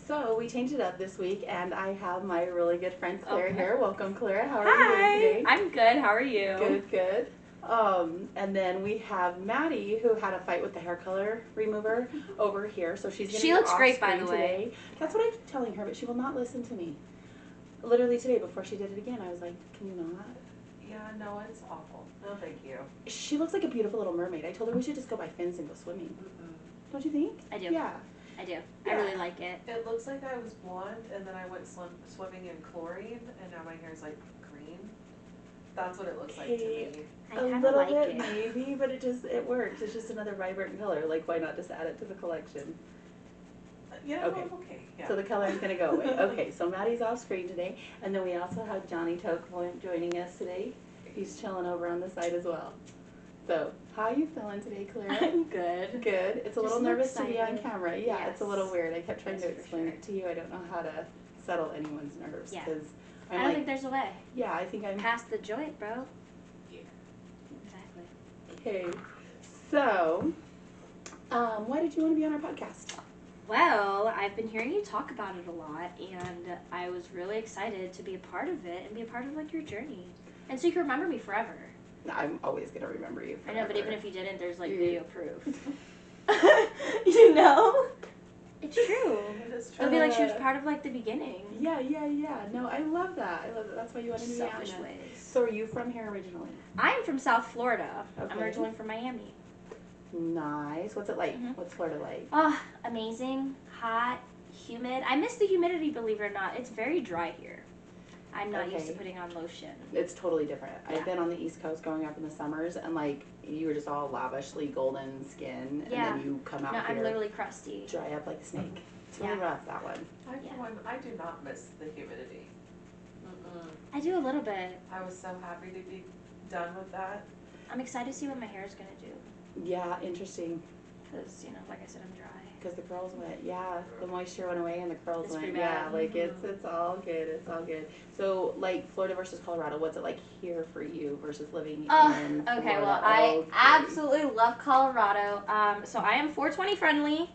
So we changed it up this week, and I have my really good friend Calyra here. Welcome, Calyra. How are Hi. you doing today? I'm good. How are you? Good, good. And then we have Maddie, who had a fight with the hair color remover over here. So she's going to She looks great, by the way. Today. That's what I'm telling her, but she will not listen to me. Literally today, before she did it again, I was like, can you not? Yeah, no, it's awful. No, thank you. She looks like a beautiful little mermaid. I told her we should just go buy fins and go swimming. Don't you think? I do. Yeah. I do. Yeah. I really like it. It looks like I was blonde and then I went swimming in chlorine and now my hair's like green. That's what it looks like to me. I A kind of little like bit it. maybe, but it works. It's just another vibrant color. Like, why not just add it to the collection? Yeah, Okay. I'm okay. Yeah. So the color is going to go away. Okay, so Maddie's off screen today. And then we also have Johnny Toke joining us today. He's chilling over on the side as well. So, how are you feeling today, Calyra? I'm good. Good. It's a little nervous to be on camera. Yeah, Yes. It's a little weird. I kept trying to Yes, for explain sure. it to you. I don't know how to settle anyone's nerves. Yeah. Because I don't think there's a way. yeah, I think I'm... Pass the joint, bro. Yeah. Exactly. Okay. So, why did you want to be on our podcast? Well, I've been hearing you talk about it a lot, and I was really excited to be a part of it and be a part of, like, your journey. And so you can remember me forever. I'm always going to remember you I know, but forever. even if you didn't, there's, like, You- video proof. You know? It's true. It is true. It'll be like she was part of, like, the beginning. Yeah. No, I love that. That's why you wanted to be on Selfish that. ways. So, are you from here originally? I'm from South Florida. I'm Okay. originally from Miami. Nice. What's it like? Mhm. What's Florida like? Oh, amazing. Hot, humid. I miss the humidity, believe it or not. It's very dry here. I'm not used to Okay. putting on lotion. It's totally different. Yeah. I've been on the East Coast growing up in the summers, and like you were just all lavishly golden skin, Yeah. and then you come out No, here I'm literally crusty. dry up like a snake. It's really Yeah. rough, that one. I, Yeah. for one, I do not miss the humidity. I do a little bit. I was so happy to be done with that. I'm excited to see what my hair is going to do. Yeah, interesting. Because, you know, like I said, I'm dry. Because the curls went, yeah, the moisture went away and the curls It's went, pretty yeah, bad. like it's all good, it's all good. So, like Florida versus Colorado, what's it like here for you versus living in Florida? Okay, well, I Okay. absolutely love Colorado. So I am 420 friendly.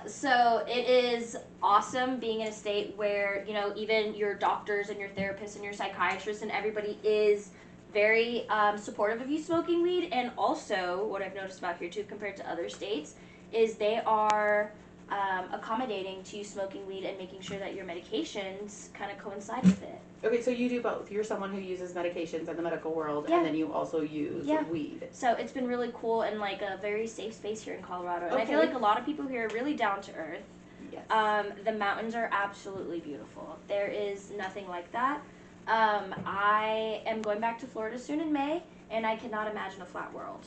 So it is awesome being in a state where, you know, even your doctors and your therapists and your psychiatrists and everybody is very supportive of you smoking weed. And also, what I've noticed about here too, compared to other states, is they are accommodating to you smoking weed and making sure that your medications kind of coincide with it. Okay, so you do both. You're someone who uses medications in the medical world, Yeah. and then you also use Yeah. weed. So it's been really cool and like a very safe space here in Colorado. And I feel Okay. like a lot of people here are really down to earth. Yes. The mountains are absolutely beautiful. There is nothing like that. I am going back to Florida soon in May, and I cannot imagine a flat world.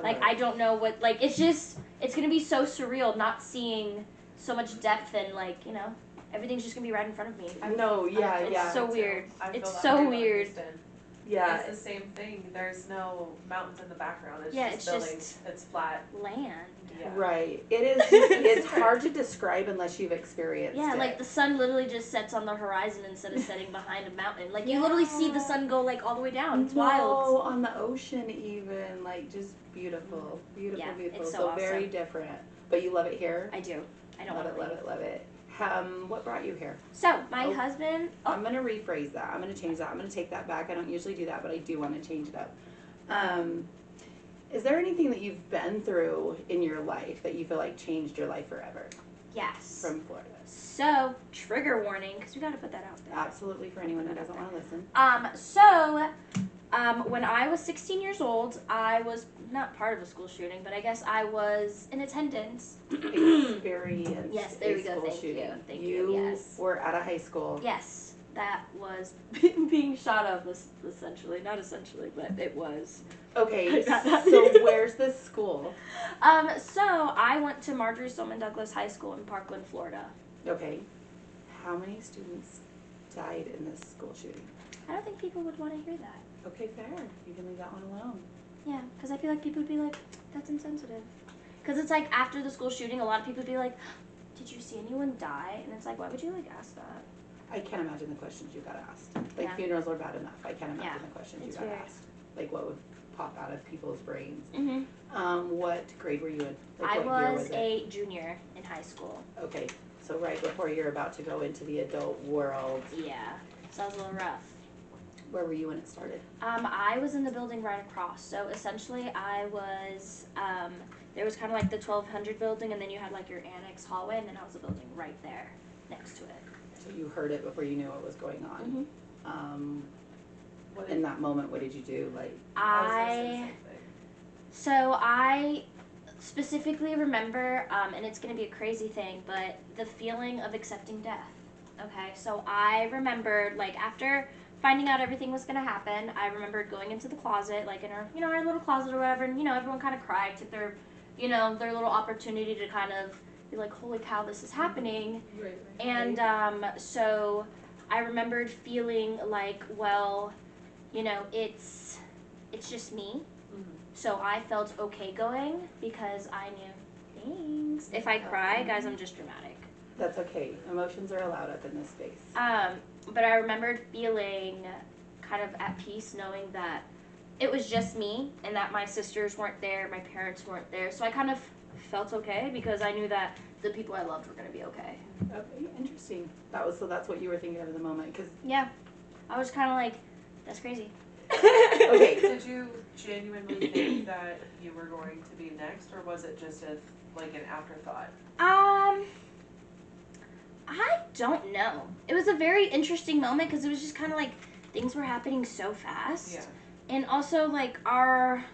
Like, I don't know what, like, it's just, it's going to be so surreal not seeing so much depth and, like, you know, everything's just going to be right in front of me. No, yeah, It's yeah. so Too. weird. I feel It's that so way about weird. Houston. Yeah. It's the same thing. There's no mountains in the background. It's Yeah, just it's buildings. just- It's flat. Land. Yeah. Right. It is. It's hard to describe unless you've experienced Yeah, it. like the sun literally just sets on the horizon instead of setting behind a mountain. Like you literally see the sun go like all the way down. It's wild. on the ocean even, like just beautiful, beautiful, Yeah, beautiful. it's so very awesome. different. But you love it here. I do. I don't love want it, to love leave. it, love it. What brought you here? So my Oh. husband. I'm gonna rephrase that. I'm gonna change that. I'm gonna take that back. I don't usually do that, but I do want to change it up. Is there anything that you've been through in your life that you feel like changed your life forever Yes. from Florida? So trigger warning, because we got to put that out there. Absolutely, for anyone that doesn't want to listen. When I was 16 years old, I was not part of a school shooting, but I guess I was in attendance. Experience. Yes, there we go. school Thank you. shooting. Thank you. Yes. were at a high school. Yes, that was being shot up, essentially. Not essentially, but it was. Okay, I got that. so where's this school? So I went to Marjorie Stoneman Douglas High School in Parkland, Florida. Okay, how many students died in this school shooting? I don't think people would want to hear that. Okay, fair. You can leave that one alone. Yeah, because I feel like people would be like, that's insensitive. Because it's like after the school shooting, a lot of people would be like, did you see anyone die? And it's like, why would you like ask that? I can't imagine the questions you got asked. Like Yeah. funerals are bad enough. I can't imagine Yeah, the questions you it's got weird. asked. Like what would pop out of people's brains. Mm-hmm. What grade were you in? I what year was it? a junior in high school. Okay, so right before you're about to go into the adult world. Yeah, so that was a little rough. Where were you when it started? I was in the building right across. So essentially, I was there was kind of like the 1200 building, and then you had like your annex hallway, and then I was a building right there next to it. So you heard it before you knew what was going on. Mm-hmm. In that moment, what did you do? Like I specifically remember, and it's going to be a crazy thing, but the feeling of accepting death. Okay, so I remembered, like, after finding out everything was going to happen, I remembered going into the closet, like in our, our little closet or whatever, and, everyone kind of cried, took their, their little opportunity to kind of be like, holy cow, this is happening. Right. And so I remembered feeling like, well, it's just me. So I felt okay going because I knew, thanks. If I cry, guys, I'm just dramatic. That's okay. Emotions are allowed up in this space. But I remembered feeling kind of at peace knowing that it was just me and that my sisters weren't there, my parents weren't there. So I kind of felt okay because I knew that the people I loved were going to be okay. Okay, interesting. That's what you were thinking of in the moment, because yeah, I was kind of like, that's crazy. Okay. Did you genuinely think that you were going to be next, or was it just an afterthought? I don't know. It was a very interesting moment because it was just kind of like things were happening so fast. Yeah. And also like not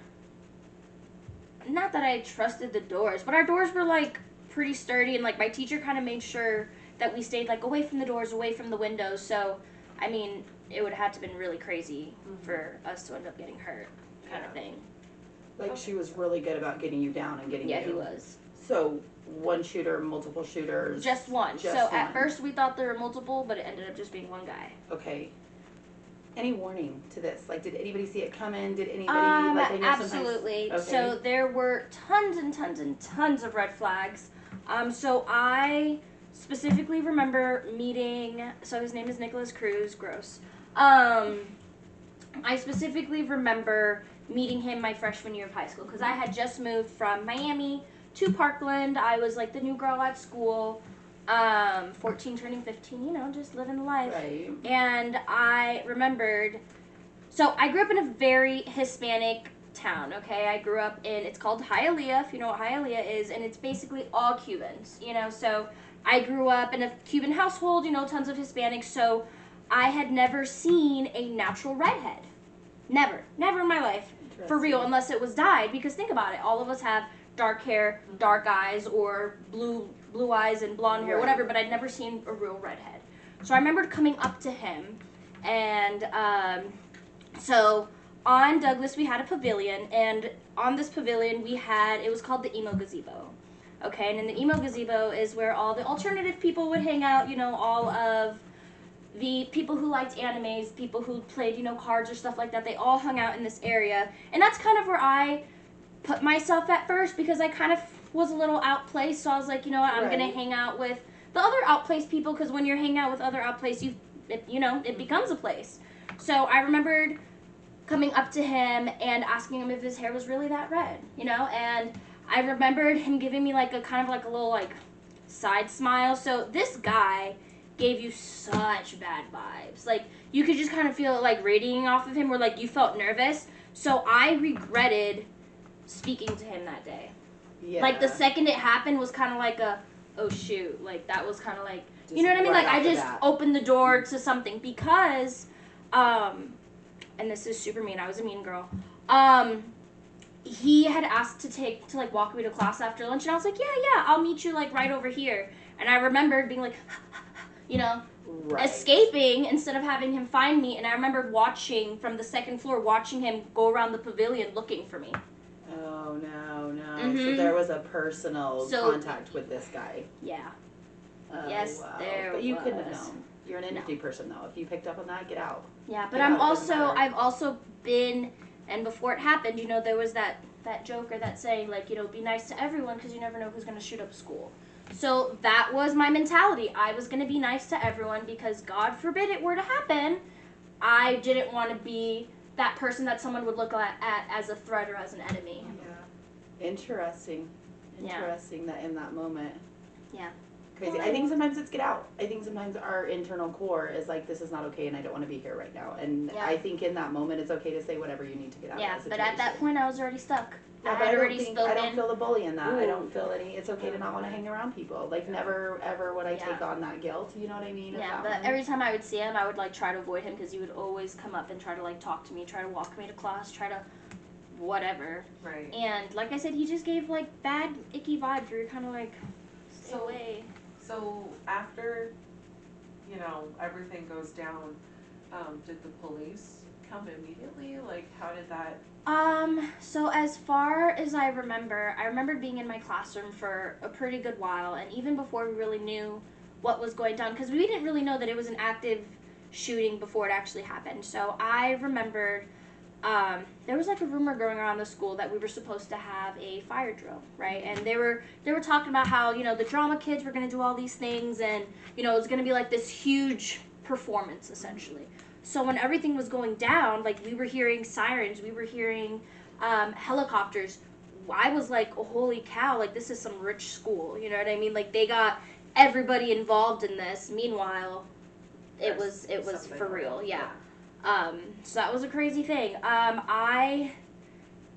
that I trusted the doors, but our doors were like pretty sturdy, and like my teacher kind of made sure that we stayed like away from the doors, away from the windows. So, I mean, it would have to have been really crazy for us to end up getting hurt, kind of thing. Like she was really good about getting you down and getting you. Yeah, he was. So one shooter, multiple shooters? Just one. Just so one. At first we thought there were multiple, but it ended up just being one guy. Okay. Any warning to this? Like, did anybody see it coming? Did anybody, like, I know absolutely. Okay. So there were tons and tons and tons of red flags. So I specifically remember meeting, so his name is Nicholas Cruz, gross. I specifically remember meeting him my freshman year of high school because I had just moved from Miami to Parkland. I was like the new girl at school, 14 turning 15, just living the life. Right. And I remembered, so I grew up in a very Hispanic town, okay? I grew up in, it's called Hialeah, if you know what Hialeah is, and it's basically all Cubans, so I grew up in a Cuban household, tons of Hispanics, so I had never seen a natural redhead. Never in my life, for real, unless it was dyed, because think about it, all of us have dark hair, dark eyes, or blue eyes and blonde hair, whatever, but I'd never seen a real redhead. So I remembered coming up to him, and so on Douglas we had a pavilion, and on this pavilion it was called the Emo Gazebo. Okay, and in the Emo Gazebo is where all the alternative people would hang out, all of the people who liked animes, people who played, cards or stuff like that, they all hung out in this area. And that's kind of where I put myself at first because I kind of was a little outplaced. So I was like, you know what, I'm going to hang out with the other outplaced people because when you're hanging out with other outplaced, it becomes a place. So I remembered coming up to him and asking him if his hair was really that red, and I remembered him giving me like a kind of like a little like side smile. So this guy gave you such bad vibes. Like, you could just kind of feel it, like, radiating off of him where, like, you felt nervous. So I regretted speaking to him that day. Yeah. Like, the second it happened was kind of like oh, shoot. Like, that was kind of like, just you know what I mean? Like, I just opened the door to something because, and this is super mean. I was a mean girl. He had asked to walk me to class after lunch, and I was like, yeah, I'll meet you, like, right over here. And I remembered being like, escaping instead of having him find me. And I remember watching from the second floor, watching him go around the pavilion looking for me. Oh, no. Mm-hmm. So there was a personal contact with this guy. Yeah. Oh, yes, wow. there But you was. couldn't have known. You're an energy person, though. If you picked up on that, get out. Yeah, but I've also been, and before it happened, there was that joke or that saying, like, be nice to everyone because you never know who's going to shoot up school. So that was my mentality. I was going to be nice to everyone because God forbid it were to happen. I didn't want to be that person that someone would look at as a threat or as an enemy. Yeah. Interesting that in that moment. Yeah. Crazy. I think sometimes it's get out. I think sometimes our internal core is like, this is not okay and I don't want to be here right now. And Yeah. I think in that moment it's okay to say whatever you need to get out Yeah, of that but situation. at that point I was already stuck. Yeah, I but had I already don't think, spoken. I don't feel the bully in that. I Ooh. don't feel any, it's okay to not want to hang around people. Like, never, ever would I take on that guilt, you know what I mean? Yeah, but every time I would see him, I would, like, try to avoid him because he would always come up and try to, like, talk to me, try to walk me to class, try to whatever. Right. And, like I said, he just gave, like, bad, icky vibes where you're kind of like, stay away. So after, you know, everything goes down, did the police come immediately? Like, how did that? So as far as I remembered being in my classroom for a pretty good while, and even before we really knew what was going down, because we didn't really know that it was an active shooting before it actually happened. So I remembered there was like a rumor going around the school that we were supposed to have a fire drill, right? And they were talking about how, you know, the drama kids were going to do all these things, and, you know, it was going to be like this huge performance essentially. So when everything was going down, like, we were hearing sirens, we were hearing helicopters. I was like, oh, holy cow, like, this is some rich school, you know what I mean? Like, they got everybody involved in this. Meanwhile, it was for real, yeah. So that was a crazy thing. I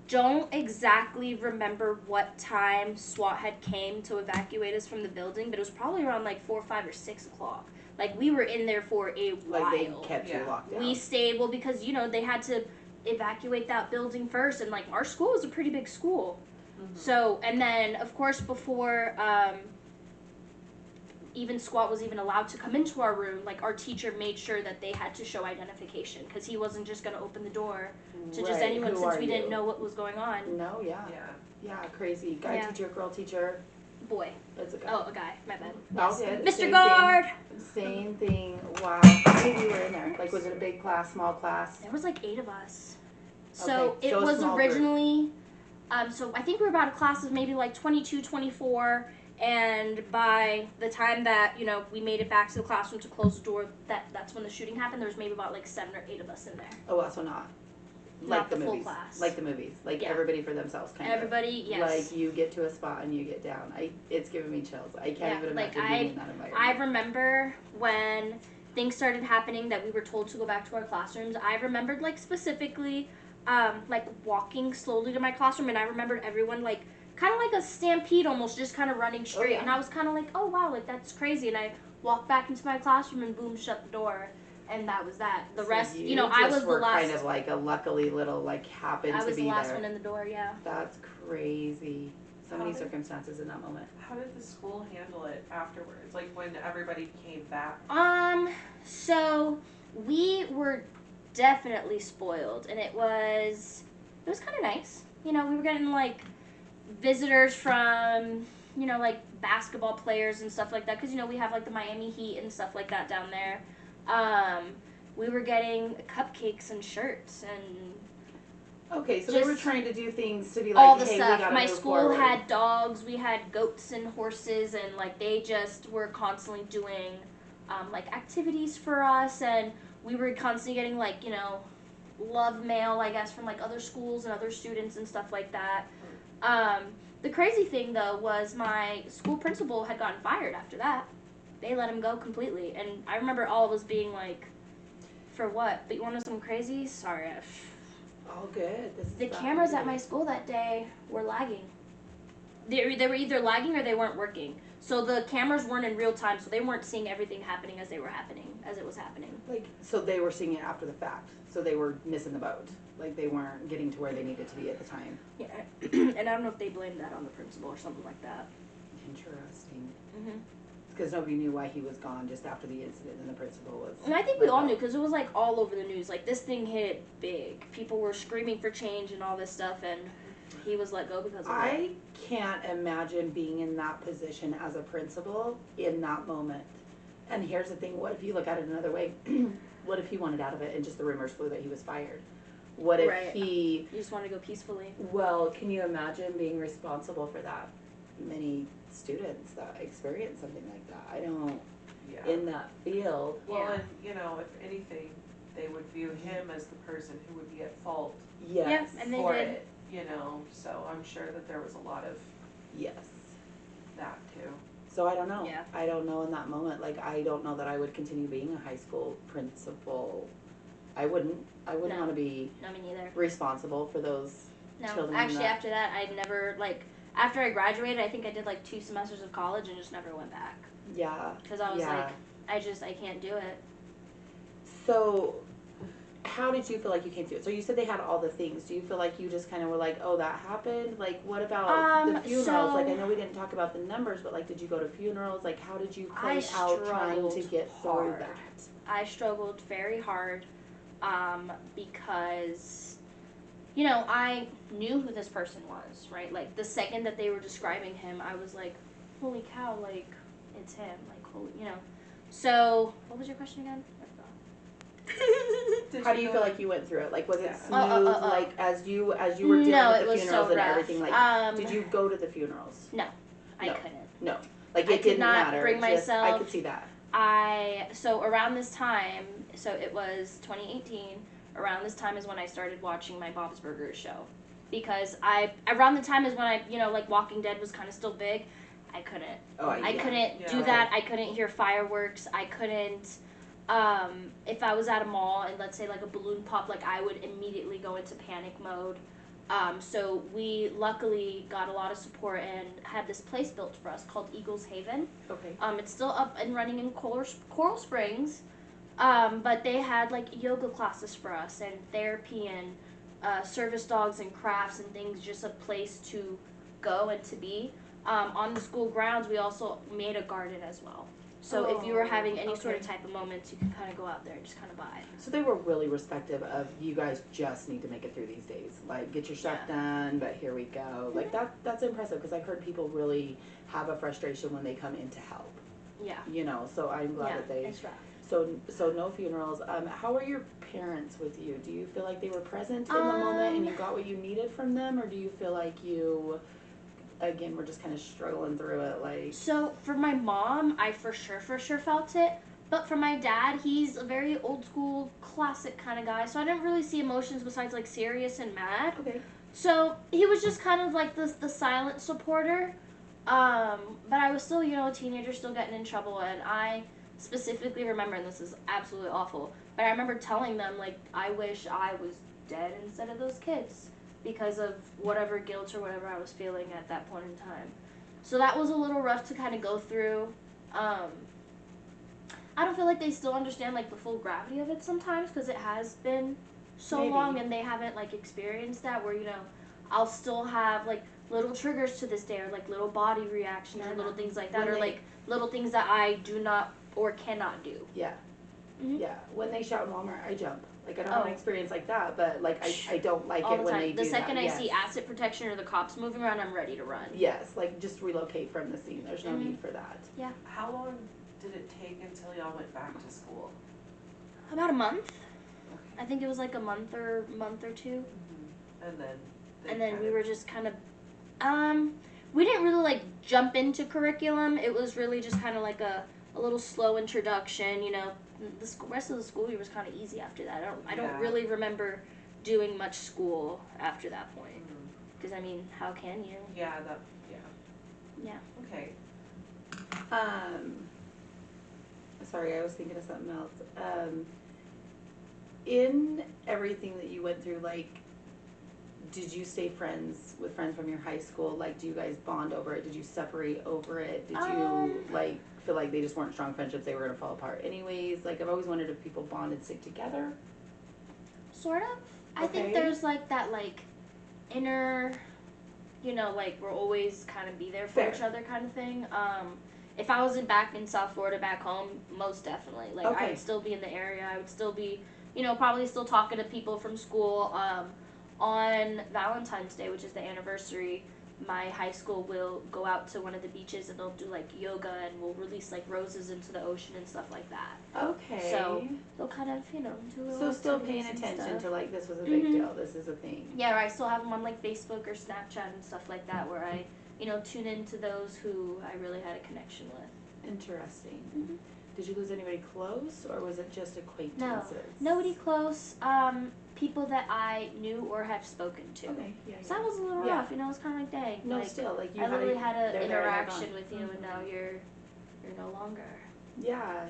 don't exactly remember what time SWAT had came to evacuate us from the building, but it was probably around like 4, 5, or 6 o'clock. Like, we were in there for a while. Like, they kept you locked down. We stayed, well, because, you know, they had to evacuate that building first, and, like, our school was a pretty big school. Mm-hmm. So, and then, of course, before even SWAT was even allowed to come into our room, like, our teacher made sure that they had to show identification, because he wasn't just going to open the door to just anyone, since we didn't know what was going on. No, yeah, crazy. Guy teacher, girl teacher. Boy. It's a guy. Oh, a guy. My bad. Yes. Mr. Guard! Same thing. Wow. How many of you were in there? Like, was it a big class, small class? There was like 8 of us. So okay. it was originally, so I think we were about a class of maybe like 22, 24, and by the time that, you know, we made it back to the classroom to close the door, that's when the shooting happened. There was maybe about like 7 or 8 of us in there. Oh, well, so not the movies. Full class. Like the movies. Like everybody for themselves, kind of. Everybody, yes. Like, you get to a spot and you get down. It's giving me chills. I can't even imagine being in that environment. I remember when things started happening that we were told to go back to our classrooms. I remembered, like, specifically, like, walking slowly to my classroom, and I remembered everyone, like, kind of like a stampede almost, just kind of running straight. Oh, yeah. And I was kind of like, oh, wow, like, that's crazy. And I walked back into my classroom and boom, shut the door. And that was that. The rest, you know, I was the last. Kind of like a luckily little, like, happened to be there. I was the last one in the door, yeah. That's crazy. So many circumstances in that moment. How did the school handle it afterwards? Like, when everybody came back? So we were definitely spoiled, and it was kind of nice. You know, we were getting, like, visitors from, you know, like, basketball players and stuff like that, because, you know, we have, like, the Miami Heat and stuff like that down there. We were getting cupcakes and shirts and okay, so they were trying to do things to be like, all the hey, stuff. we gotta My move school forward. had dogs, we had goats and horses, and like they just were constantly doing like activities for us, and we were constantly getting, like, you know, love mail, I guess, from like other schools and other students and stuff like that. The crazy thing though was my school principal had gotten fired after that. They let him go completely, and I remember all of us being like, for what? But you want to know something crazy? Sorry. All good. The cameras at my school that day were lagging. They were either lagging or they weren't working. So the cameras weren't in real time, so they weren't seeing everything happening as it was happening. Like, so they were seeing it after the fact. So they were missing the boat. Like, they weren't getting to where they needed to be at the time. Yeah, and I don't know if they blamed that on the principal or something like that. Interesting. Mhm. Because nobody knew why he was gone just after the incident, and the principal was. And I think we all knew, because it was like all over the news. Like, this thing hit big. People were screaming for change and all this stuff, and he was let go because of it. I can't imagine being in that position as a principal in that moment. And here's the thing: what if you look at it another way? What if he wanted out of it and just the rumors flew that he was fired? What if he? You just want to go peacefully. Well, can you imagine being responsible for that many students that experience something like that? I don't. In that field. Well, and, you know, if anything, they would view him as the person who would be at fault Yes. Yeah, and they for did. it, you know, so I'm sure that there was a lot of Yes. that too. So I don't know. Yeah. I don't know in that moment. Like, I don't know that I would continue being a high school principal. I wouldn't No. want to be No, me neither. responsible for those No, children. actually, that- after that, I never, like, after I graduated, I think I did, like, 2 semesters of college and just never went back. Yeah. Because I was Yeah. like, I can't do it. So, how did you feel like you came through it? So you said they had all the things. Do you feel like you just kind of were like, oh, that happened? Like, what about the funerals? so- Like, I know we didn't talk about the numbers, but like, did you go to funerals? Like, how did you I play out trying to struggled get through hard. that? I struggled very hard because, you know, I knew who this person was, right? Like, the second that they were describing him, I was like, holy cow, like, it's him. Like, holy, you know. So, what was your question again? I forgot. How do you feel like you went through it? Like, was it Yeah. smooth? Like, as you were dealing No, with it the was funerals so and rough. everything? Like, did Um, you go to the funerals? I No. couldn't. No. Like, I it could didn't not matter. bring Just- I myself- could see that. So around this time, so it was 2018, around this time is when I started watching my Bob's Burgers show. Because around the time is when I, you know, like Walking Dead was kind of still big. I couldn't. Oh, I yeah. couldn't Yeah. do that. I couldn't hear fireworks. I couldn't, if I was at a mall and let's say like a balloon pop, like I would immediately go into panic mode. So we luckily got a lot of support and had this place built for us called Eagles Haven. Okay. It's still up and running in Coral Springs, but they had like yoga classes for us and therapy and service dogs and crafts and things, just a place to go and to be. On the school grounds, we also made a garden as well. So if you were having any sort of okay. type of moments, you could kind of go out there and just kind of vibe. So they were really respective of, you guys just need to make it through these days. Like, get your stuff done, but here we go. Like, that's impressive, because I've heard people really have a frustration when they come in to help. Yeah. You know, so I'm glad that they... It's rough. So no funerals. How are your parents with you? Do you feel like they were present in the moment and you got what you needed from them? Or do you feel like you, again, were just kind of struggling through it? Like, So for my mom, I for sure felt it. But for my dad, he's a very old school, classic kind of guy. So I didn't really see emotions besides like serious and mad. okay. So he was just kind of like the silent supporter. But I was still, you know, a teenager, still getting in trouble. And I specifically remember, and this is absolutely awful, but I remember telling them, like, I wish I was dead instead of those kids because of whatever guilt or whatever I was feeling at that point in time. So that was a little rough to kind of go through. I don't feel like they still understand, like, the full gravity of it sometimes because it has been so Maybe. long and they haven't, like, experienced that where, you know, I'll still have, like, little triggers to this day or, like, little body reactions or little things like that When or, they- like, little things that I do not or cannot do. Yeah. Mhm. Yeah. When they shout in Walmart, I jump. Like, I don't Oh. have an experience like that, but, like, I don't like All it the when time. they do The second that. I see asset protection or the cops moving around, I'm ready to run. Yes, like, just relocate from the scene. There's no Mhm. need for that. How long did it take until y'all went back to school? About a month. Okay. I think it was like a month or two. And then And then we were just kind of, we didn't really like jump into curriculum. It was really just kind of like a little slow introduction, you know. The rest of the school year was kind of easy after that. I don't Yeah. really remember doing much school after that point. Because, I mean, how can you? Yeah, Yeah. okay. Sorry, I was thinking of something else. In everything that you went through, like, did you stay friends with friends from your high school? Like, do you guys bond over it? Did you separate over it? Did you, like, feel like they just weren't strong friendships, they were gonna fall apart anyways? Like, I've always wondered if people bond and stick together. Sort of. I think Okay. there's like that like inner, you know, like we're always kind of be there for Fair. each other kind of thing. If I was back in South Florida back home, most definitely. Like Okay. I would still be in the area. I would still be, you know, probably still talking to people from school. On Valentine's Day, which is the anniversary, my high school will go out to one of the beaches and they'll do like yoga and we'll release like roses into the ocean and stuff like that. Okay. So they'll kind of, you know, do a little So still activities paying and attention stuff. to, like, this was a big Mhm. deal, this is a thing. Yeah, or I still have them on like Facebook or Snapchat and stuff like that where I, you know, tune into those who I really had a connection with. Interesting. Mhm. Did you lose anybody close, or was it just acquaintances? Nobody close. People that I knew or have spoken to. Okay, yeah. So that was a little rough. You know, it was kind of like, dang. No, like, still, like you. I literally had an they're there and they're interaction gone. with you, and now you're no longer. Yeah,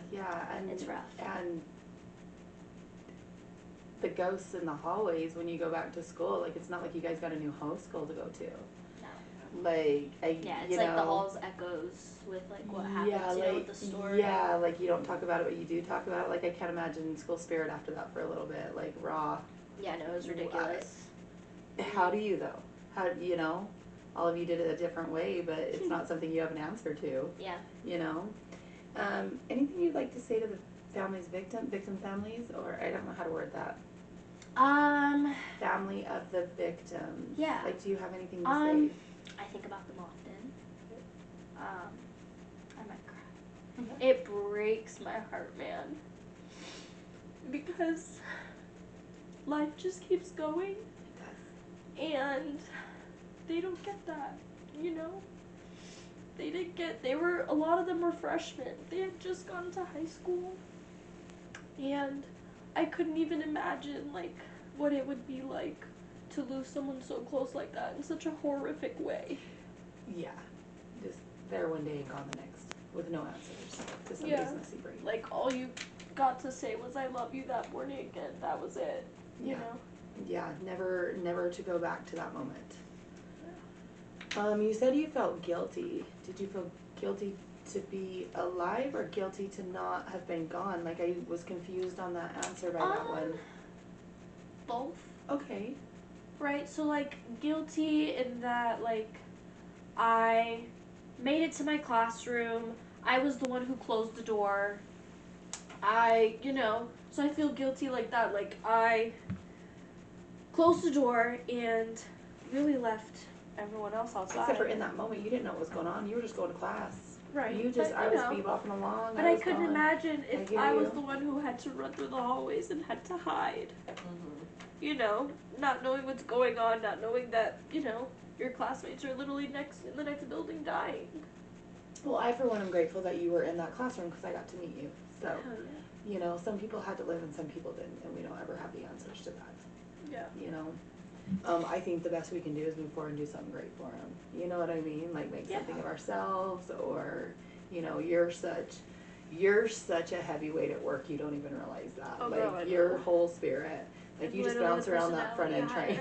and It's rough. And the ghosts in the hallways when you go back to school, like it's not like you guys got a new high school to go to. No. Like it's like the halls echoes with like what happens, with the story. Yeah, like you don't talk about it, but you do talk about it. Like I can't imagine school spirit after that for a little bit, like raw. Yeah, no, it was ridiculous. How do you though? How all of you did it a different way, but it's not something you have an answer to. Yeah. Anything you'd like to say to the families, victim families, or I don't know how to word that. Family of the victims. Yeah. Like, do you have anything to say? I think about them often. I might cry. It breaks my heart, man. Because life just keeps going. It does. And they don't get that, They didn't get, a lot of them were freshmen. They had just gone to high school. And I couldn't even imagine, like, what it would be like to lose someone so close like that in such a horrific way. Yeah. Just there one day and gone the next with no answers to somebody's messy brain. Like, all you got to say was, I love you that morning, and that was it, you know? Yeah, never to go back to that moment. You said you felt guilty. Did you feel guilty to be alive or guilty to not have been gone? Like, I was confused on that answer by that one. Both. Okay. Right, so, like, guilty in that, like, I made it to my classroom. I was the one who closed the door. So I feel guilty like that. Like, I closed the door and really left everyone else outside. Except for in that moment, you didn't know what was going on. You were just going to class. Right. I was bebopping along. But I couldn't imagine if I was you. the one who had to run through the hallways and had to hide. Mm-hmm. Not knowing what's going on, not knowing that, your classmates are literally in the next building dying. Well, I, for one, am grateful that you were in that classroom because I got to meet you. So, yeah. Some people had to live and some people didn't, and we don't ever have the answers to that. Yeah. I think the best we can do is move forward and do something great for them. You know what I mean? Like make something of ourselves, or you're such a heavyweight at work. You don't even realize that. Oh, like girl, your whole spirit, like you just bounce around that front end train.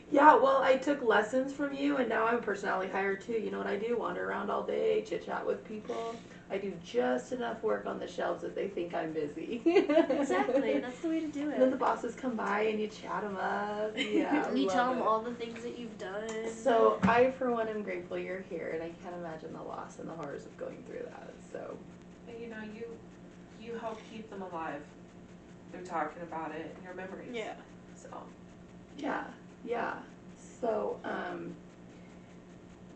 Yeah, well, I took lessons from you, and now I'm a personality hire too. You know what I do? Wander around all day, chit chat with people. I do just enough work on the shelves that they think I'm busy. Exactly, that's the way to do it. And then the bosses come by and you chat them up. Yeah, you tell them all the things that you've done. So I, for one, am grateful you're here, and I can't imagine the loss and the horrors of going through that. So, but you help keep them alive through talking about it in your memories. Yeah. So. Yeah. So,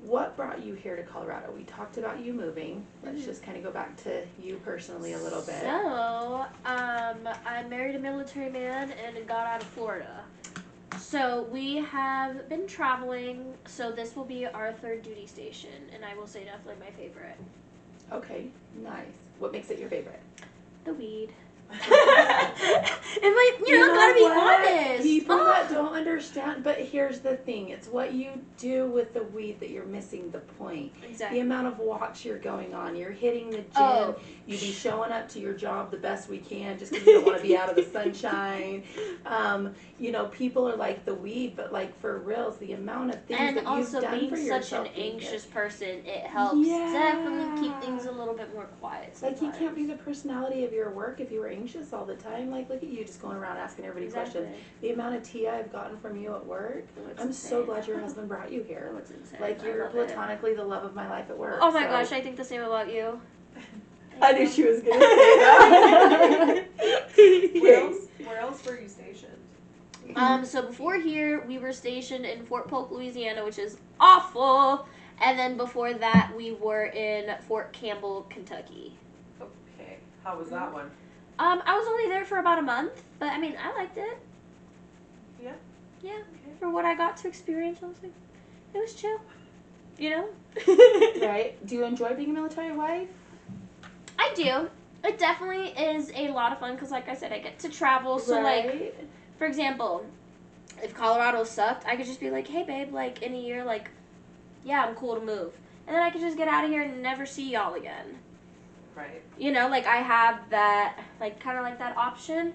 what brought you here to Colorado? We talked about you moving. Let's just kind of go back to you personally a little bit. So, I married a military man and got out of Florida. So, we have been traveling, so this will be our third duty station, and I will say definitely my favorite. Okay, nice. What makes it your favorite? The weed. And like, gotta be honest. People that don't understand, but here's the thing: it's what you do with the weed that you're missing the point. Exactly. The amount of walks you're going on, you're hitting the gym, you be showing up to your job the best we can, just because you don't want to be out of the sunshine. People are like the weed, but like for reals, the amount of things and that you've done for yourself. And also being such an anxious person, it helps definitely keep things a little bit more quiet sometimes. Like you can't be the personality of your work if you were anxious all the time. Like look at you just going around asking everybody questions. The amount of tea I've gotten from you at work, I'm so glad your husband brought you here. It's insane. Like you're platonically the love of my life at work. Oh my gosh, I think the same about you. I knew she was gonna say that. Where else were you stationed? So before here, we were stationed in Fort Polk, Louisiana, which is awful. And then before that, we were in Fort Campbell, Kentucky. Okay, how was that one? I was only there for about a month, but I mean, I liked it. Yeah? Yeah. Okay. For what I got to experience, I was like, it was chill. you know? Right? Do you enjoy being a military wife? I do. It definitely is a lot of fun because, like I said, I get to travel. So, like, Right? for example, if Colorado sucked, I could just be like, hey, babe, like, in a year, like, yeah, I'm cool to move. And then I could just get out of here and never see y'all again. Right. You know, like, I have that, like, kind of like that option.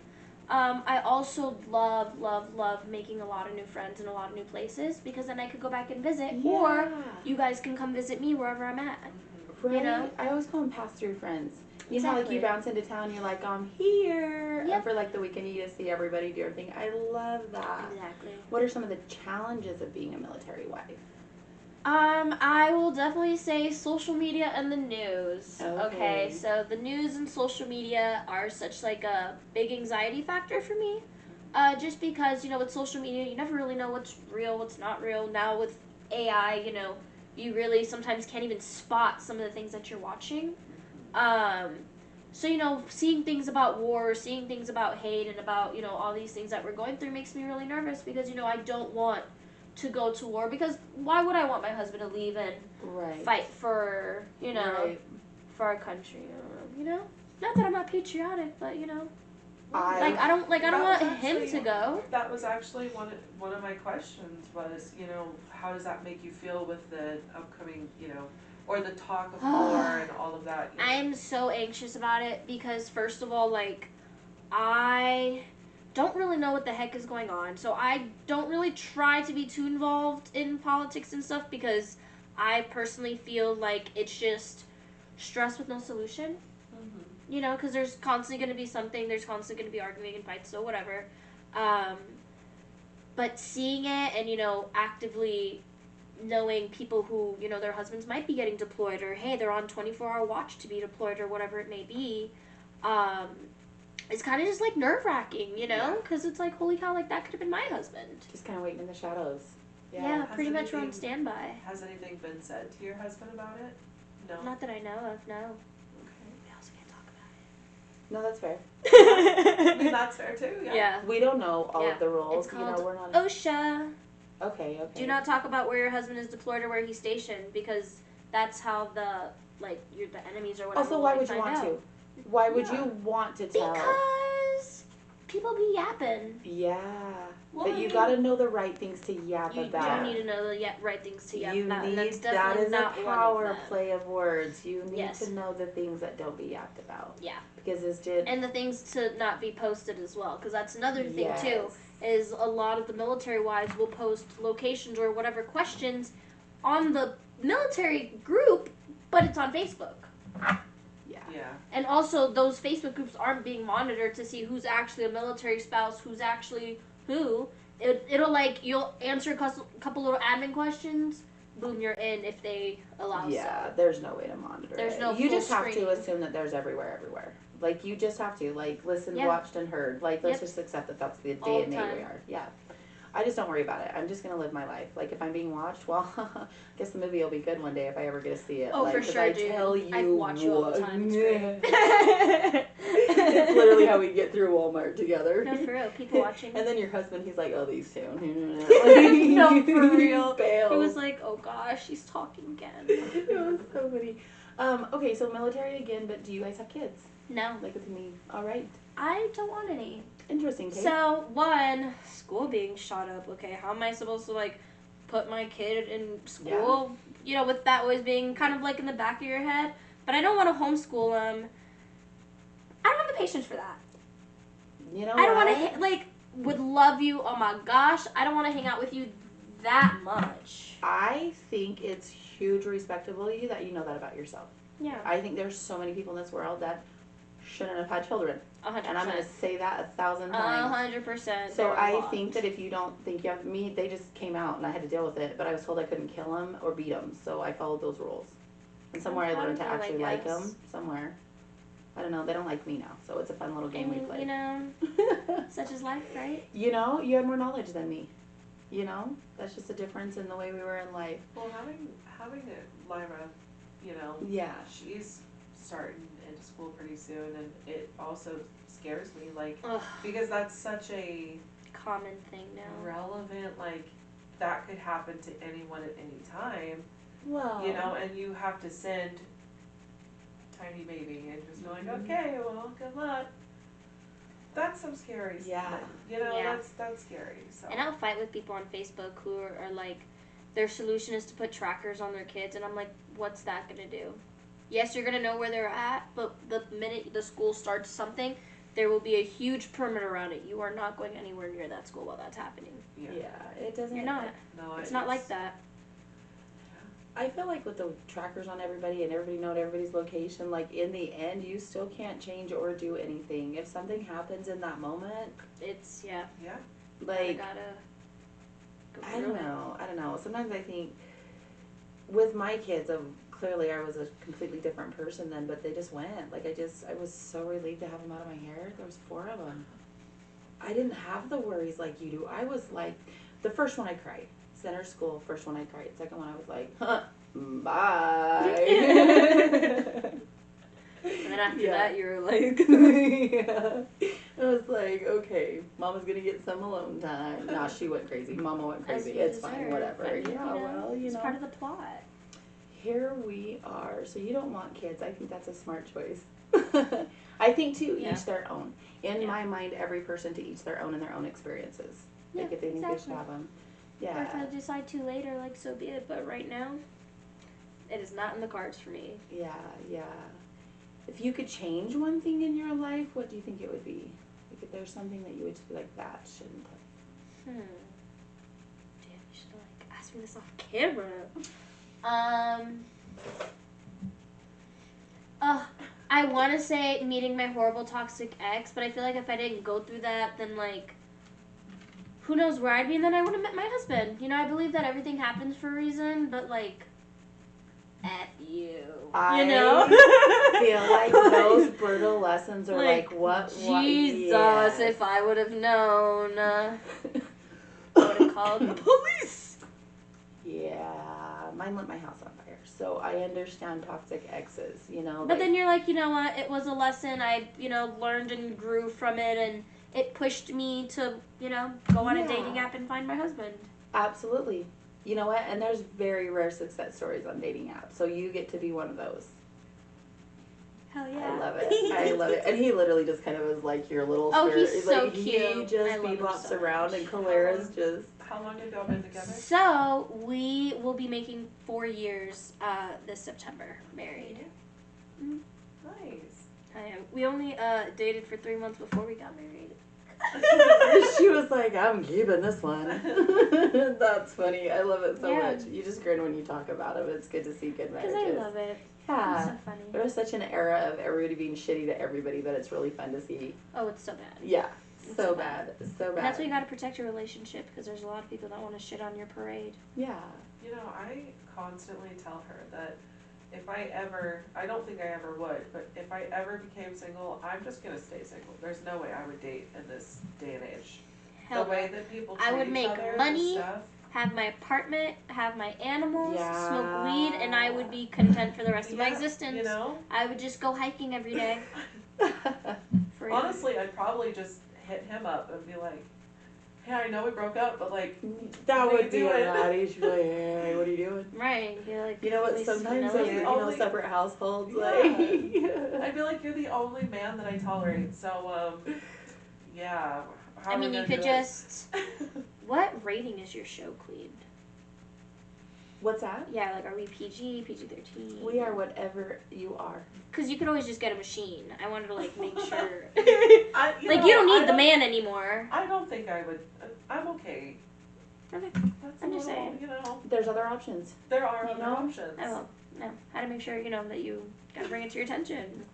I also love making a lot of new friends in a lot of new places because then I could go back and visit. Yeah. Or you guys can come visit me wherever I'm at. Mm-hmm. Right? You know? I always call them pass-through friends. You know how, like, you Exactly. bounce into town, you're like, I'm here. Yep. And for, like, the weekend, you get to see everybody do everything. I love that. Exactly. What are some of the challenges of being a military wife? I will definitely say social media and the news. Okay. So the news and social media are such like a big anxiety factor for me. Just because, you know, with social media, you never really know what's real, what's not real. Now with AI, you know, you really sometimes can't even spot some of the things that you're watching. So, you know, seeing things about war, seeing things about hate and about, you know, all these things that we're going through makes me really nervous because, you know, I don't want to go to war because why would I want my husband to leave and Right. fight for, you know, Right. for our country, you know? Not that I'm not patriotic, but, you know, I I don't That want was him actually- to go. That was actually one of my questions was, you know, how does that make you feel with the upcoming, you know, or the talk of war and all of that? You know? I'm so anxious about it because first of all, like, I don't really know what the heck is going on. So I don't really try to be too involved in politics and stuff because I personally feel like it's just stress with no solution. Mhm. You know, because there's constantly going to be something, there's constantly going to be arguing and fights, so whatever. But seeing it and, you know, actively knowing people who, you know, their husbands might be getting deployed or, hey, they're on 24-hour watch to be deployed or whatever it may be, it's kind of just, like, nerve-wracking, you know? Because it's like, holy cow, like, that could have been my husband. just kind of waiting in the shadows. Yeah, Has pretty much we're on anything- standby. Has anything been said to your husband about it? No. Not that I know of, no. Okay. We also can't talk No, that's fair. I about mean, it. that's fair too. Yeah. Yeah. We don't know all Yeah. of the rules. It's You know, called we're not. OSHA. Okay. Do not talk about where your husband is deployed or where he's stationed because that's how the enemies or whatever. Also, will, why like, would you find want out. to? Why would Yeah. you want to tell? Because people be yapping. Yeah. Well, But I you mean, gotta know the right things to yap You about. do need to know the right things to yap You about, and need that's that definitely is not a one power of them. play of words. You need Yes. to know the things that don't be yapped about. Yeah. Because it's just And the things to not be posted as well, because that's another thing yes. too. Is a lot of the military wives will post locations or whatever questions on the military group, but it's on Facebook. Yeah. Yeah. And also, those Facebook groups aren't being monitored to see who's actually a military spouse, who's actually who. It'll like, you'll answer a couple little admin questions, boom, you're in if they allow Yeah, so. there's no way to monitor There's it. no You full just have to screening. assume that there's everywhere. Like, you just have to. Like, listened, Yeah. watched, and heard. Like, let's Yep. just accept that that's the All day the and age time. we are. Yeah. I just don't worry about it. I'm just going to live my life. Like, if I'm being watched, well, I guess the movie will be good one day if I ever get to see it. Oh, like, for 'cause sure, I dude. tell you I watch you all the what. time. It's great. It's literally how we get through Walmart together. No, for real. People watching. And then your husband, he's like, oh, these two. No, for real. Fails. He was like, oh gosh, she's talking again. It was so funny. Okay, so military again, but do you guys have kids? No, Like with me. All right. I don't want any. Interesting, Kate. So, one, school being shot up. Okay, how am I supposed to, like, put my kid in school? You know, with that always being kind of, like, in the back of your head. But I don't want to homeschool them. I don't have the patience for that. You know I don't what? want to, like, would love you. Oh, my gosh. I don't want to hang out with you that much. I think it's huge respectable of you that you know that about yourself. Yeah. I think there's so many people in this world that shouldn't have had children. 100%. And I'm going to say that 1,000 times. 100%. So They're I locked. think that if you don't think you have me, they just came out and I had to deal with it. But I was told I couldn't kill them or beat them, so I followed those rules. And somewhere I That's learned to how I actually guess. like them. Somewhere, I don't know. They don't like me now, so it's a fun little game we play. You know, such is life, right? You know, you had more knowledge than me. You know, that's just a difference in the way we were in life. Well, having it, Lyra, you know, Yeah. she's starting into school pretty soon, and it also scares me, like, Ugh, because that's such a common thing now. relevant, like, that could happen to anyone at any time. Well, you know, and you have to send tiny baby and just be like, Mhm. okay, well, good luck. That's some scary Yeah. stuff. You know, Yeah. that's scary. So. And I'll fight with people on Facebook who are like, their solution is to put trackers on their kids, and I'm like, what's that gonna do? Yes, you're gonna know where they're at, but the minute the school starts something, there will be a huge perimeter around it. You are not going anywhere near that school while that's happening. Yeah. it doesn't. You're not. No, It's not like that. I feel like with the trackers on everybody and everybody knowing everybody's location, like in the end, you still can't change or do anything. If something happens in that moment, It's, yeah. Yeah. like, Gotta go I through don't it. know. I don't know. Sometimes I think with my kids, clearly I was a completely different person then, but they just went. Like, I was so relieved to have them out of my hair. There was 4 of them. I didn't have the worries like you do. I was like, the first one I cried. Center school, first one I cried. Second one I was like, huh, bye. And then after Yeah. that, you were like, Yeah. I was like, okay, Mama's gonna get some alone time. Nah, she went crazy. Mama went as crazy. you It's fine, deserve. whatever. I mean, Yeah, well, you it's know. part of the plot. Here we are. So you don't want kids. I think that's a smart choice. I think too, Yeah. each their own. In Yeah. my mind, every person to each their own and their own experiences. Yeah, Like if they think they should exactly. have them. Or if I Yeah. decide to later, like, so be it. But right now, it is not in the cards for me. Yeah, yeah. If you could change one thing in your life, what do you think it would be? Like if there's something that you would just be like, that shouldn't have. Damn, you should have, like, asked me this off camera. I want to say meeting my horrible toxic ex, but I feel like if I didn't go through that, then, like, who knows where I'd be, and then I would have met my husband. You know, I believe that everything happens for a reason, but, like, F you. I You know? feel like those brutal lessons are like what Jesus, yes. if I would have known. I would have called the police. Yeah, mine lit my house on fire. So I understand toxic exes, you know. But then you're like, you know what? It was a lesson. I, learned and grew from it, and it pushed me to, go on a Yeah. dating app and find my husband. Absolutely. You know what? And there's very rare success stories on dating apps. So you get to be one of those. Hell yeah. I love it. I love it. And he literally just kind of is like your little Oh, spirit. he's like, so He cute. just I love him bebops so around much. and Calyra's just. How long have y'all been together? So, we will be making 4 years this September, married. Mhm. Nice. We only dated for 3 months before we got married. She was like, I'm keeping this one. That's funny. I love it so Yeah. much. You just grin when you talk about it. It's good to see good Because marriages. I love it. Yeah. It's so funny. There was such an era of everybody being shitty to everybody that it's really fun to see. Oh, it's so bad. Yeah. It's So bad. So bad. And that's why you got to protect your relationship, because there's a lot of people that want to shit on your parade. Yeah. You know, I constantly tell her that if I don't think I ever would, but if I ever became single, I'm just gonna stay single. There's no way I would date in this day and age. Hell The way that people treat I would each make other money. and stuff. Have my apartment, have my animals, Yeah. smoke weed, and I would be content for the rest of my Yeah, existence. You know? I would just go hiking every day. For Honestly, I'd probably just hit him up and be like, hey, I know we broke up, but like, That what are would you be doing? a lot. She'd be like, hey, what are you doing? right, you're like, You know what? at least Sometimes vanilla. those, Only- separate households, Yeah. like. I'd be like, you're the only man that I tolerate, so, yeah. How I are we mean, you gonna could do it? just. What rating is your show, Queen? What's that? Yeah, like, are we PG, PG-13? We are whatever you are. Because you could always just get a machine. I wanted to, like, make sure. You Like, know, you don't I need the man anymore. I don't think I would. I'm okay. Okay. That's I'm a just little, saying. you know, There's other options. there are You other know? options. I will. No. How to make sure, that you gotta bring it to your attention.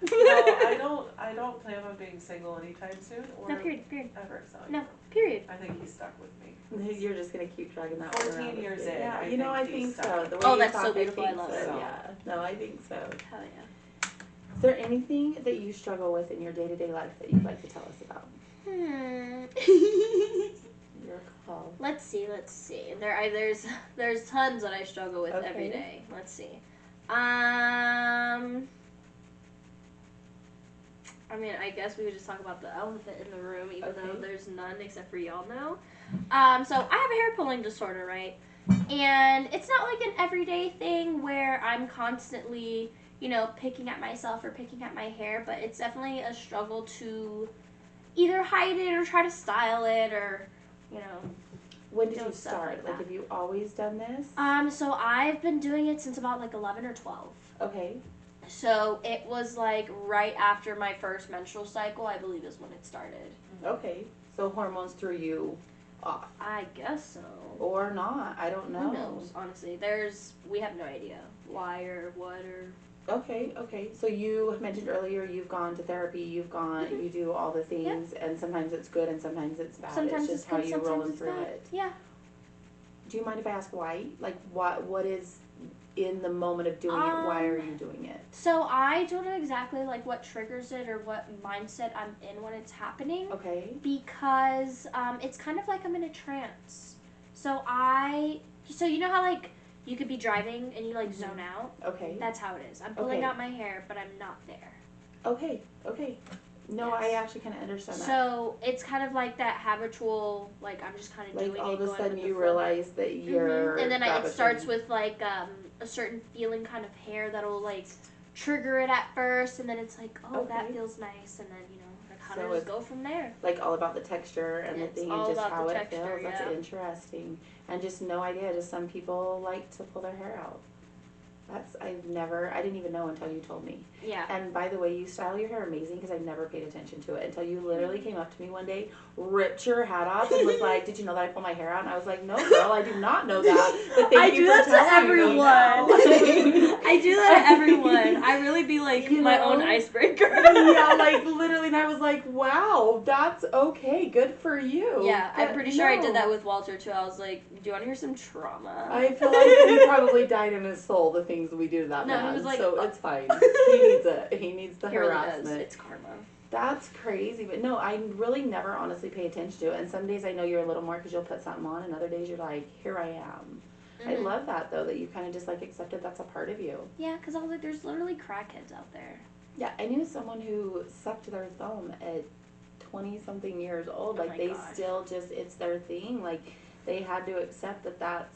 No, I don't plan on being single anytime soon or No, period. ever. So No, period. I think he's stuck with me. You're just gonna keep dragging that one 14 around. years Yeah, in, yeah. I You know, I think he's think so. stuck. The way Oh, you that's talk, so beautiful. I think love so. it. Yeah. No, I think so. Hell yeah. Is there anything that you struggle with in your day-to-day life that you'd like to tell us about? Your call. Let's see. There's tons that I struggle with every Okay. day. Let's see. I mean, I guess we would just talk about the elephant in the room, even though Okay. there's none except for y'all know. So I have a hair pulling disorder, right? And it's not like an everyday thing where I'm constantly, picking at myself or picking at my hair, but it's definitely a struggle to either hide it or try to style it or, When did doing you stuff start? like that. Have you always done this? So I've been doing it since about 11 or 12. Okay. So it was right after my first menstrual cycle, I believe is when it started. Okay. So hormones threw you off. I guess so. Or not. I don't know. Who knows, honestly. We have no idea why or what or... Okay. So you mentioned earlier you've gone to therapy, you do all the things, and sometimes it's good and sometimes it's bad. Sometimes it's just it's how good, you sometimes rolling it's through bad. it. Yeah. Do you mind if I ask why? What is in the moment of doing it? Why are you doing it? So I don't know exactly what triggers it or what mindset I'm in when it's happening. Okay. Because it's kind of like I'm in a trance. So you know how you could be driving and you zone out? Okay. That's how it is. I'm pulling out my hair, but I'm not there. Okay. No, Yes. I actually kind of understand that. So it's kind of like that habitual, I'm just kind of doing it. All of a going sudden with the you flow. realize that you're And then it starts gravitating. with a certain feeling kind of hair that'll trigger it at first, and then it's that Okay. feels nice, and then how So to just it's go from there. all about the texture and It's the thing all and just about how the it texture, feels. That's yeah. interesting. And just no idea. Just some people like to pull their hair out. I didn't even know until you told me. Yeah. And by the way, you style your hair amazing because I never paid attention to it until you literally came up to me one day, ripped your hat off, and was like, "Did you know that I pull my hair out?" And I was like, "No, girl, I do not know that." But thank you for telling me now. I do that to everyone. I really be my own icebreaker. Yeah, literally, and I was like, "Wow, that's okay. Good for you." Yeah, I'm pretty sure I did that No. with Walter too. I was like, "Do you want to hear some trauma?" I feel like he probably died in his soul, the things we do to that No, man. he was like, so it's fine. He needs it. He needs the He really harassment. does. It's karma. That's crazy. But no, I really never honestly pay attention to it. And some days I know you're a little more because you'll put something on, and other days you're like, here I am. I love that, though, that you kind of just accepted that's a part of you. Yeah, because I was like, there's literally crackheads out there. Yeah, I knew someone who sucked their thumb at 20-something years old. Oh my They gosh. still just, it's their thing. They had to accept that that's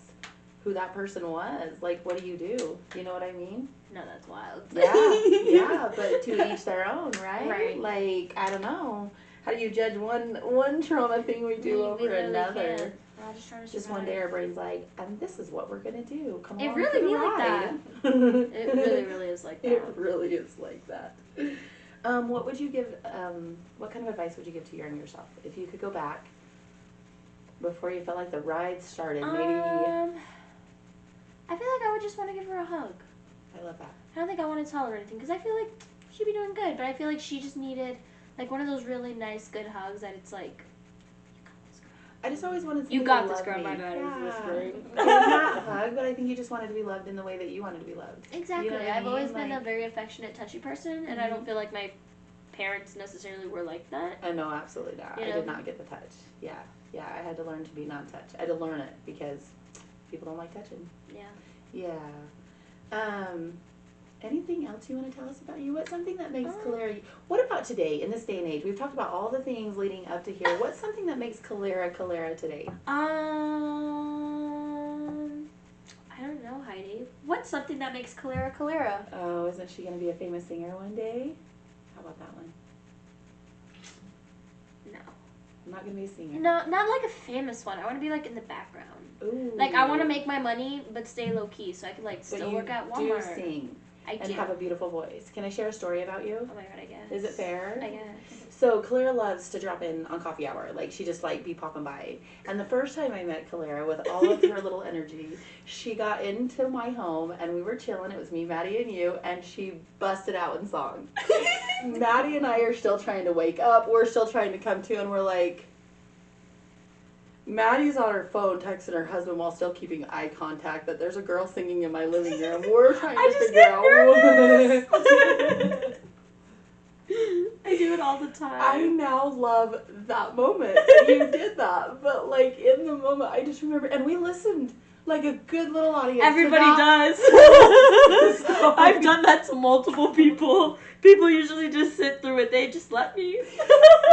who that person was. What do? You know what I mean? No, that's wild. Yeah, but to each their own, right? Right. I don't know. How do you judge one trauma thing we do We over literally another? can't. We're all just trying to Just survive. one day our brain's like, and this is what we're gonna do. Come It on, really for the be like ride. It really, really is like that. It really is like that. What would you give? What kind of advice would you give to your younger self if you could go back before you felt like the ride started? Maybe. I feel like I would just want to give her a hug. I love that. I don't think I want to tell her anything because I feel like she'd be doing good, but I feel like she just needed one of those really nice, good hugs that it's like, you got this, girl. I just always wanted You somebody got to this, love girl. me. My bad, I was whispering. Not hug, but I think you just wanted to be loved in the way that you wanted to be loved. Exactly. You know what I I've always mean? been a very affectionate, touchy person, and I don't feel like my parents necessarily were like that. No, absolutely not. I did not get the touch. Yeah, I had to learn to be non-touch. I had to learn it because people don't like touching. Yeah. Yeah. Anything else you want to tell us about you? What's something that makes Calyra? What about today, in this day and age? We've talked about all the things leading up to here. What's something that makes Calyra today? I don't know, Heidi. What's something that makes Calyra? Oh, isn't she going to be a famous singer one day? How about that one? No. I'm not going to be a singer. No, not like a famous one. I want to be in the background. Ooh. I want to make my money, but stay low key, so I can still work at Walmart. Do sing I and do. have a beautiful voice. Can I share a story about you? Oh my god, I guess. Is it fair? I guess. So Calyra loves to drop in on coffee hour. She just be popping by. And the first time I met Calyra with all of her little energy, she got into my home and we were chilling. It was me, Maddie, and you, and she busted out in song. Maddie and I are still trying to wake up. We're still trying to come to, and we're like, Maddie's on her phone texting her husband while still keeping eye contact that there's a girl singing in my living room. We're trying to figure out what. I do it all all the time. I now love that moment that you did that. But, like, in the moment, I just remember, and we listened like a good little audience. Everybody does. So I've done that to multiple people. People usually just sit through it. They just let me.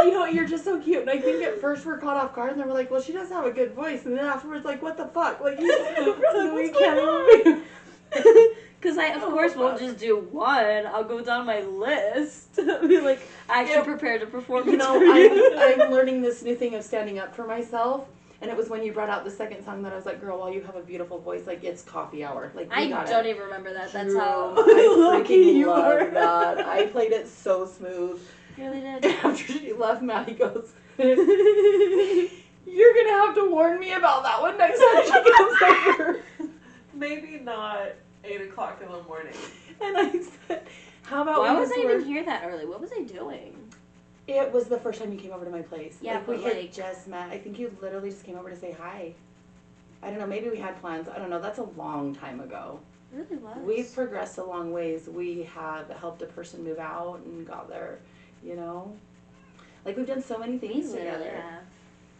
You know, you're just so cute. And I think at first we're caught off guard, and then we're like, well, she does have a good voice. And then afterwards, like, what the fuck? Like, we can't even. Because I, of course, won't just do one. I'll go down my list. Be like, actually prepared to perform. You know, I'm learning this new thing of standing up for myself. And it was when you brought out the second song that I was like, girl, while you have a beautiful voice, like, it's coffee hour. Like, I don't even remember that. That's how I freaking you love are. that. I played it so smooth. You really did. After she left, Maddie goes, you're going to have to warn me about that one next time she comes over. Maybe not 8 o'clock in the morning. And I said, how about Why we was just I work? even here that early? What was I doing? It was the first time you came over to my place. Yeah, like, we but, had like- just met. I think you literally just came over to say hi. I don't know. Maybe we had plans. I don't know. That's a long time ago. It really was. We've progressed a long ways. We have helped a person move out and got there, you know? Like, we've done so many We things literally together. have.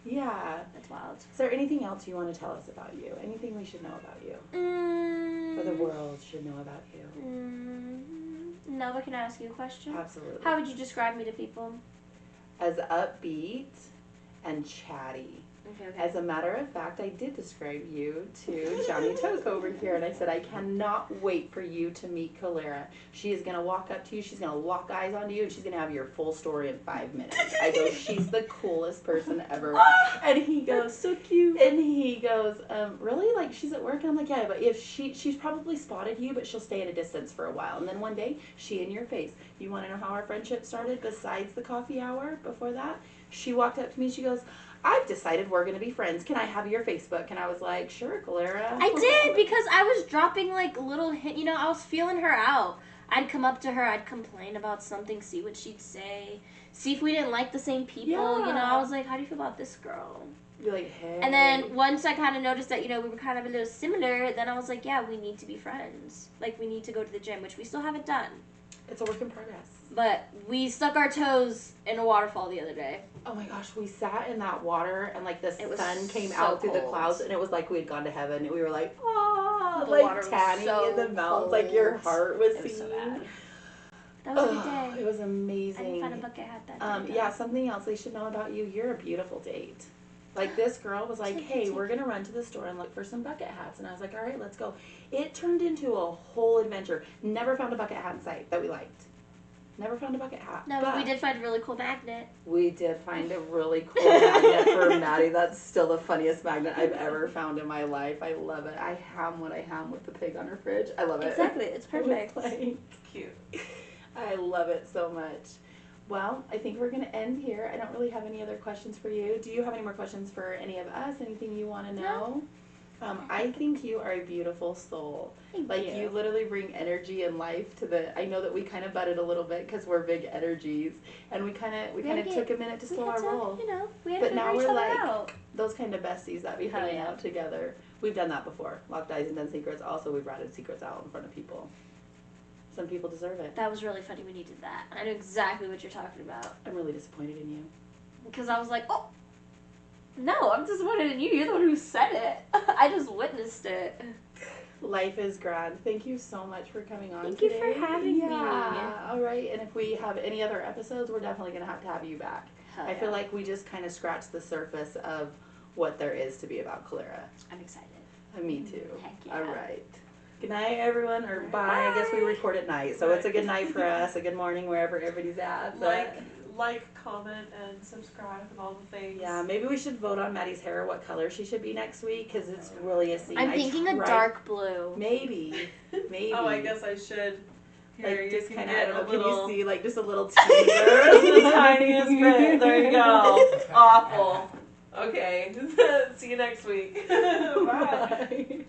Yeah. That's wild. Is there anything else you want to tell us about you? Anything we should know about you? Or the world should know about you? No, but can I ask you a question? Absolutely. How would you describe me to people? As upbeat and chatty. Okay. As a matter of fact, I did describe you to Johnny Toke over here, and I said, I cannot wait for you to meet Calyra. She is going to walk up to you, she's going to lock eyes onto you, and she's going to have your full story in 5 minutes. I go, she's the coolest person ever. And he goes, so cute. and he goes, really? Like, she's at work? And I'm like, yeah, but if she's probably spotted you, but she'll stay at a distance for a while. And then one day, she in your face. You want to know how our friendship started besides the coffee hour before that? She walked up to me, she goes, I've decided we're going to be friends. Can I have your Facebook? And I was like, sure, Calyra. I did, because I was dropping, like, little hint. You know, I was feeling her out. I'd come up to her, I'd complain about something, see what she'd say, see if we didn't like the same people. Yeah. You know, I was like, how do you feel about this girl? You're like, hey. And then once I kind of noticed that, you know, we were kind of a little similar, then I was like, yeah, we need to be friends. Like, we need to go to the gym, which we still haven't done. It's a work in progress. But we stuck our toes in a waterfall the other day. Oh my gosh, we sat in that water and like the It was sun came so out through the cold. clouds and it was like we had gone to heaven and we were like, ah, The water like was tanning so in the mountains, like your cold. heart was It was so singing. bad. That was a good Oh, day. it was I amazing. didn't find a bucket hat that day. Yeah, something else they should know about you. You're a beautiful date. Like, this girl was like, hey, we're going to run to the store and look for some bucket hats. And I was like, all right, let's go. It turned into a whole adventure. Never found a bucket hat in sight that we liked. Never found a bucket hat. No, but we did find a really cool magnet. We did find a really cool magnet for Maddie. That's still the funniest magnet I've ever found in my life. I love it. I ham what I ham with the pig on her fridge. I love it. Exactly. It's I was perfect. like, Cute. I love it so much. Well, I think we're going to end here. I don't really have any other questions for you. Do you have any more questions for any of us? Anything you want to know? I think you are a beautiful soul. Thank You literally bring energy and life to the. I know that we kind of butted a little bit because we're big energies, and we kind of took a minute to slow our roll. You know, we had But to now figure each we're other like out. those kind of besties that be Hell hanging yeah. out together. We've done that before. Locked eyes and done secrets. Also, we've ratted secrets out in front of people. Some people deserve it. That was really funny when you did that. I know exactly what you're talking about. I'm really disappointed in you. Because I was like, oh, no, I'm disappointed in you. You're the one who said it. I just witnessed it. Life is grand. Thank you so much for coming on Thank you today. for having me. All right. And if we have any other episodes, we're definitely going to have you back. Hell I yeah. feel like we just kind of scratched the surface of what there is to be about Calyra. I'm excited. Me too. Heck yeah. All right. Good night, everyone, or bye. I guess we record at night, so it's a good night for us, a good morning wherever everybody's at. But Like, comment, and subscribe, and all the things. yeah, maybe we should vote on Maddie's hair, what color she should be next week, because it's really a scene. I'm thinking a dark blue. Maybe. Oh, I guess I should. Here, Like, you just can kind of, get I don't know, a little. can you see, like, just a little Just the teaser? tiniest bit. There you go. Awful. Okay. See you next week. Bye. Bye.